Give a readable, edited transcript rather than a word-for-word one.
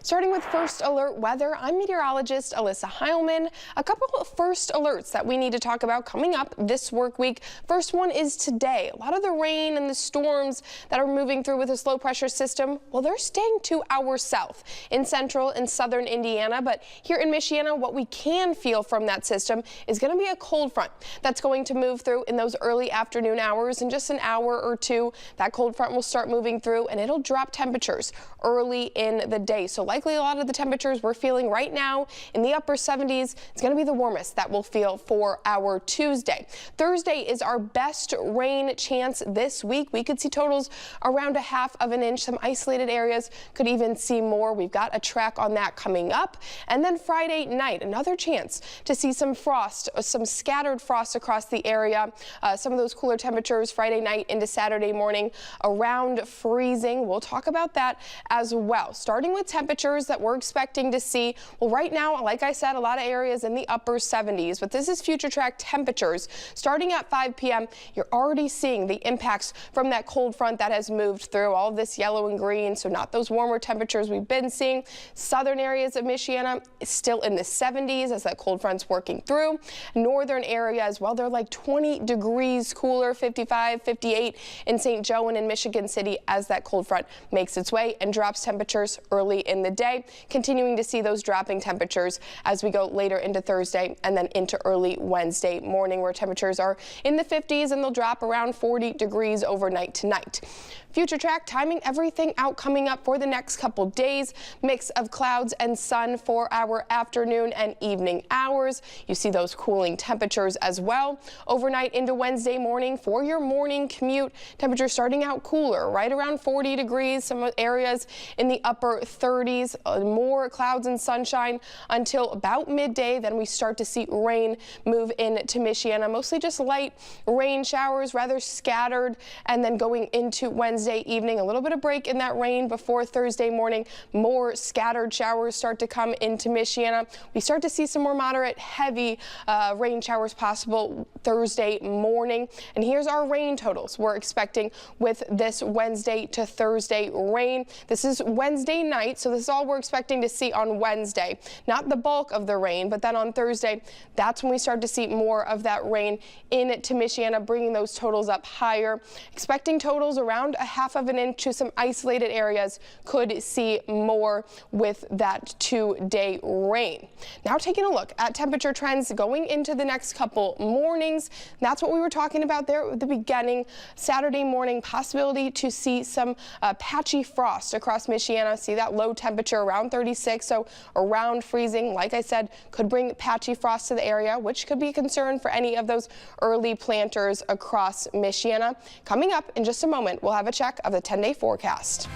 Starting with first alert weather, I'm meteorologist Alyssa Heilman. A couple of first alerts that we need to talk about coming up this work week. First one is today. A lot of the rain and the storms that are moving through with a low pressure system, well, they're staying to our south in central and southern Indiana. But here in Michiana, what we can feel from that system is going to be a cold front that's going to move through in those early afternoon hours. In just an hour or two, that cold front will start moving through and it'll drop temperatures early in the day. So likely a lot of the temperatures we're feeling right now in the upper 70s. It's going to be the warmest that we'll feel for our Tuesday. Thursday is our best rain chance this week. We could see totals around a half of an inch. Some isolated areas could even see more. We've got a track on that coming up. And then Friday night, another chance to see some frost, some scattered frost across the area. Some of those cooler temperatures Friday night into Saturday morning around freezing. We'll talk about that as well. Starting with temperatures that we're expecting to see. Well, right now, like I said, a lot of areas in the upper 70s, but this is future track temperatures. Starting at 5 p.m., you're already seeing the impacts from that cold front that has moved through. All of this yellow and green, so not those warmer temperatures we've been seeing. Southern areas of Michiana is still in the 70s as that cold front's working through. Northern area as well, they're like 20 degrees cooler, 55, 58 in St. Joe and in Michigan City as that cold front makes its way and drops temperatures early in the day. Continuing to see those dropping temperatures as we go later into Thursday and then into early Wednesday morning, where temperatures are in the 50s and they'll drop around 40 degrees overnight tonight. Future track timing everything out coming up for the next couple days. Mix of clouds and sun for our afternoon and evening hours. You see those cooling temperatures as well. Overnight into Wednesday morning for your morning commute, temperatures starting out cooler, right around 40 degrees. Some areas in the upper 30s. More clouds and sunshine until about midday. Then we start to see rain move into Michiana. Mostly just light rain showers, rather scattered, and then going into Wednesday evening, a little bit of break in that rain before Thursday morning. More scattered showers start to come into Michiana. We start to see some more moderate, heavy rain showers possible Thursday morning. And here's our rain totals we're expecting with this Wednesday to Thursday rain. This is Wednesday night, so this is all we're expecting to see on Wednesday. Not the bulk of the rain, but then on Thursday, that's when we start to see more of that rain into Michiana, bringing those totals up higher. Expecting totals around a half of an inch to some isolated areas could see more with that 2-day rain. Now taking a look at temperature trends going into the next couple mornings. That's what we were talking about there at the beginning. Saturday morning, possibility to see some patchy frost across Michiana. See that low temperature around 36, so around freezing. Like I said, could bring patchy frost to the area, which could be a concern for any of those early planters across Michiana. Coming up in just a moment, we'll have a check of the 10-day forecast.